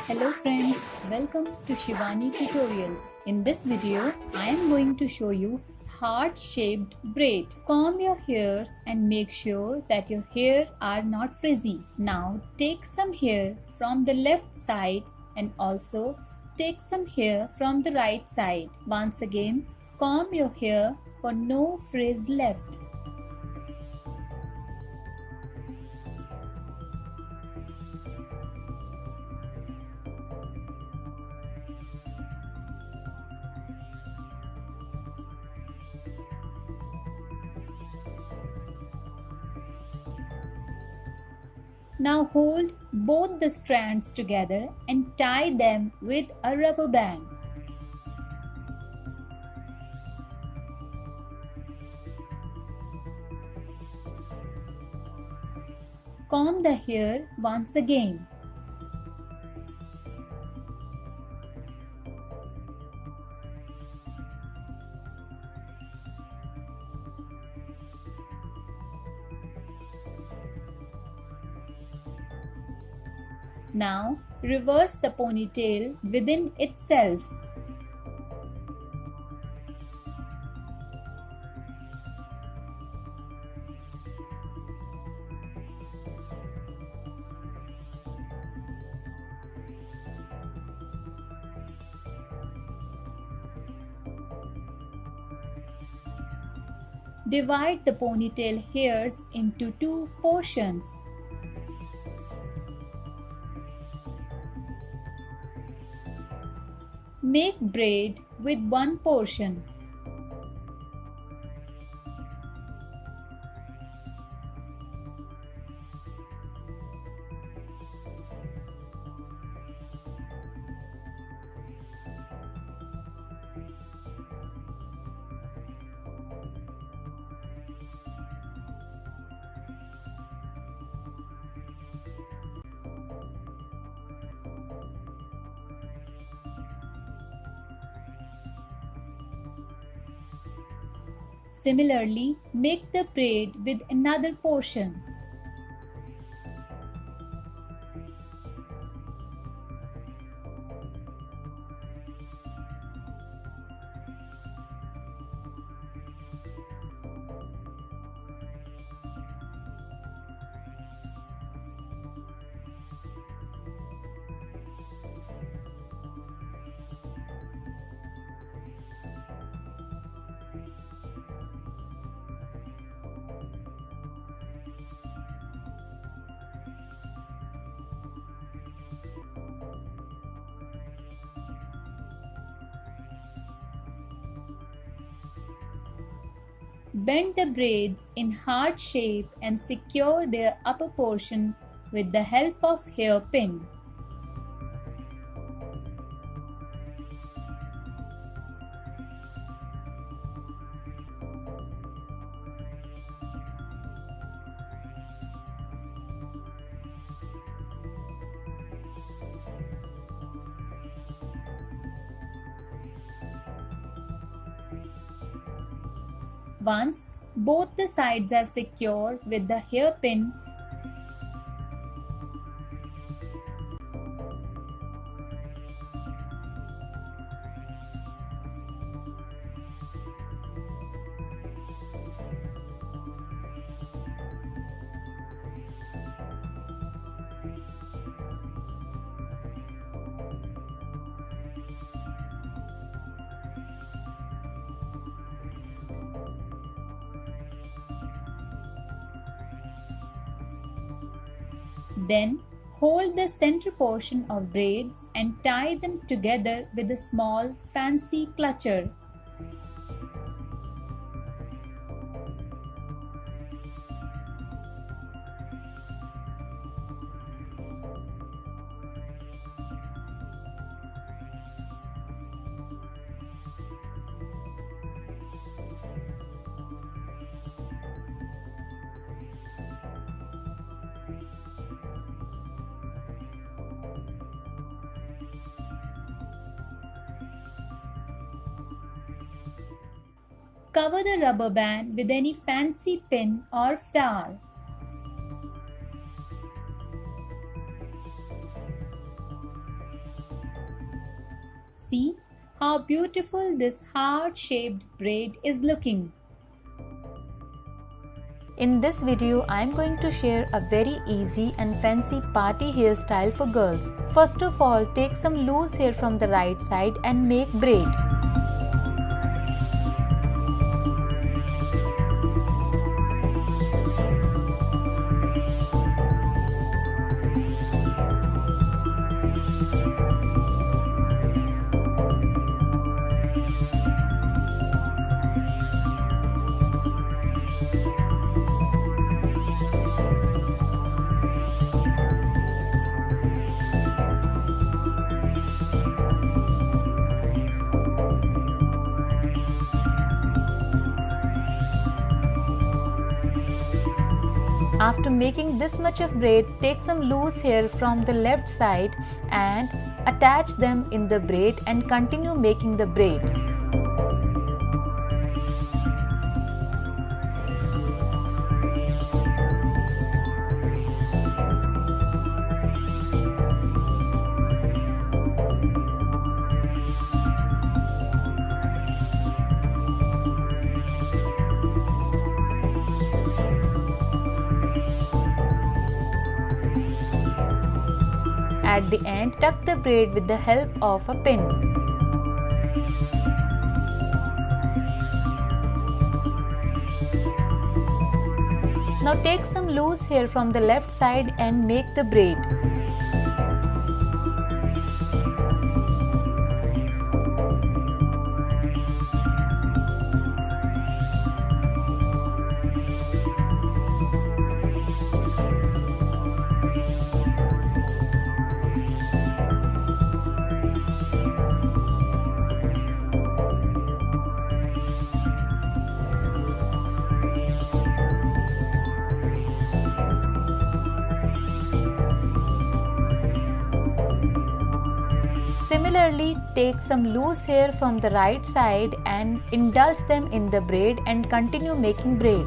Hello friends, welcome to Shivani Tutorials. In this video, I am going to show you heart-shaped braid. Comb your hairs and make sure that your hair are not frizzy. Now take some hair from the left side and also take some hair from the right side. Once again, comb your hair for no frizz left. Now hold both the strands together and tie them with a rubber band. Comb the hair once again. Now reverse the ponytail within itself. Divide the ponytail hairs into two portions. Make braid with one portion. Similarly, make the braid with another portion. Bend the braids in heart shape and secure their upper portion with the help of hairpin. Once both the sides are secure with the hairpin, then hold the center portion of braids and tie them together with a small fancy clutcher. Cover the rubber band with any fancy pin or flower. See how beautiful this heart-shaped braid is looking. In this video, I am going to share a very easy and fancy party hairstyle for girls. First of all, take some loose hair from the right side and make braid. After making this much of braid, take some loose hair from the left side and attach them in the braid and continue making the braid. At the end, tuck the braid with the help of a pin. Now take some loose hair from the left side and make the braid. Similarly, take some loose hair from the right side and indulge them in the braid and continue making braid.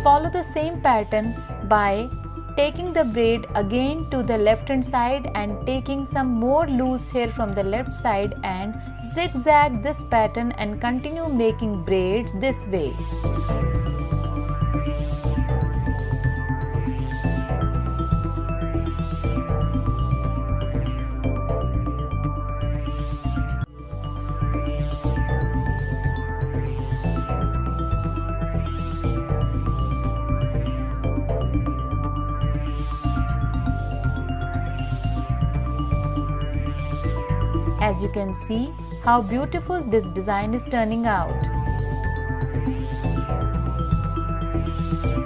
Follow the same pattern by taking the braid again to the left hand side and taking some more loose hair from the left side and zigzag this pattern and continue making braids this way. As you can see how beautiful this design is turning out.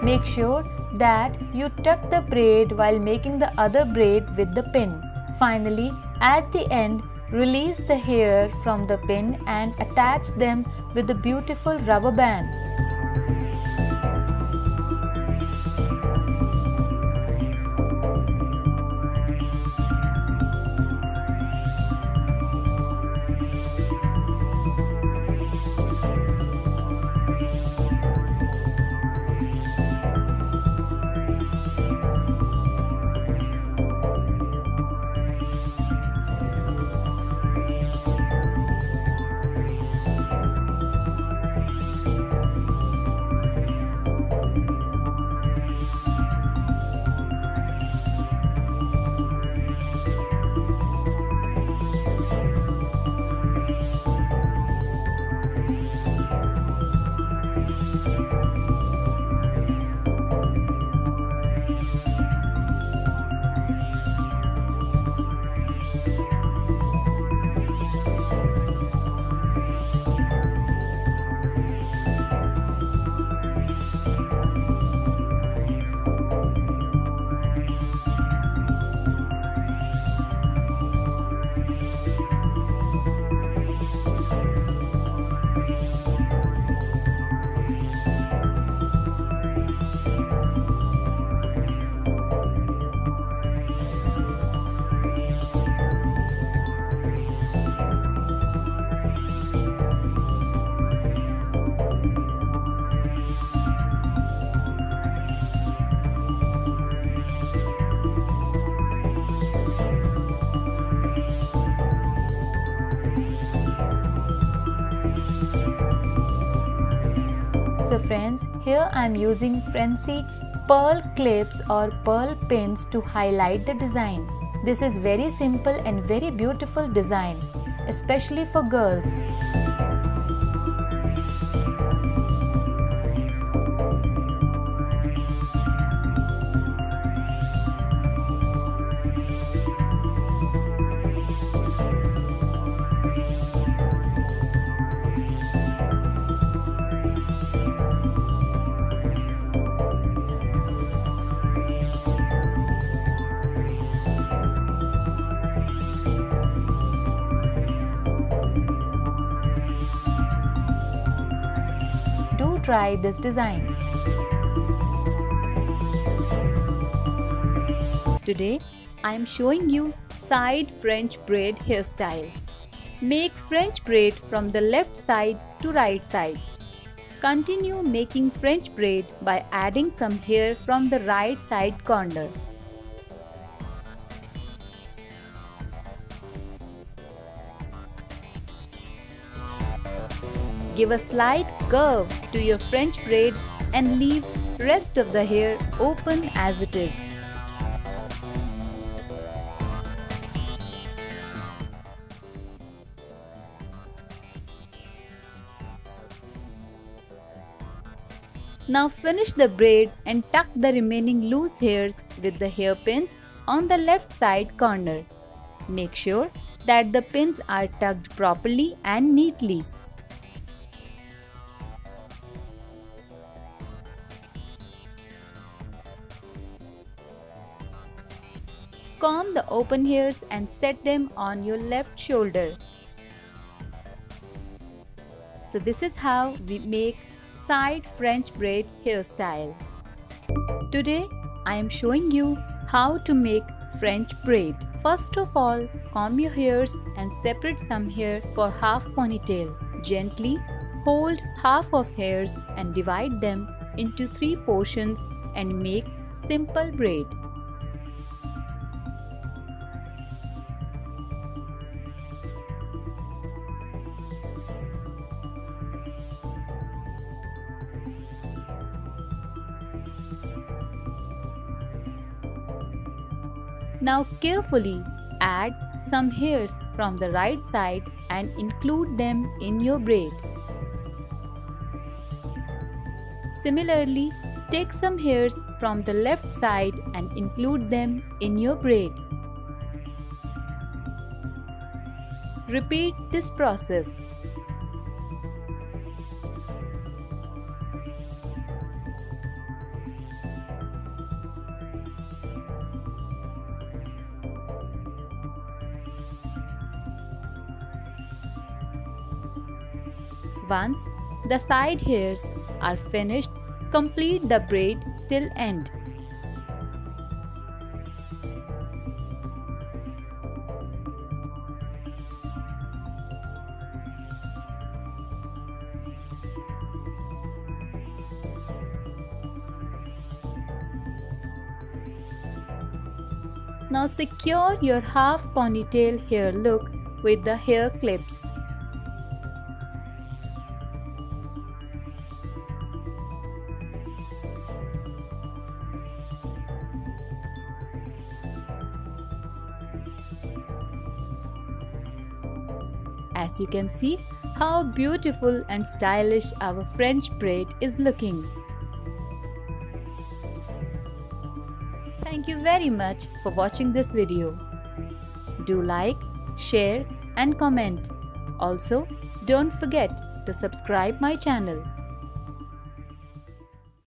Make sure that you tuck the braid while making the other braid with the pin. Finally, at the end, release the hair from the pin and attach them with a beautiful rubber band. So friends, here I am using fancy pearl clips or pearl pins to highlight the design. This is very simple and very beautiful design, especially for girls. Do try this design. Today I am showing you side French braid hairstyle. Make French braid from the left side to right side. Continue making French braid by adding some hair from the right side corner. Give a slight curve to your French braid and leave rest of the hair open as it is. Now finish the braid and tuck the remaining loose hairs with the hairpins on the left side corner. Make sure that the pins are tucked properly and neatly. Comb the open hairs and set them on your left shoulder. So this is how we make side French braid hairstyle. Today I am showing you how to make French braid. First of all, comb your hairs and separate some hair for half ponytail. Gently hold half of hairs and divide them into 3 portions and make simple braid. Now carefully add some hairs from the right side and include them in your braid. Similarly, take some hairs from the left side and include them in your braid. Repeat this process. Once the side hairs are finished, complete the braid till end. Now secure your half ponytail hair look with the hair clips. As you can see how beautiful and stylish our French braid is looking. Thank you very much for watching this video. Do like, share and comment. Also, don't forget to subscribe my channel.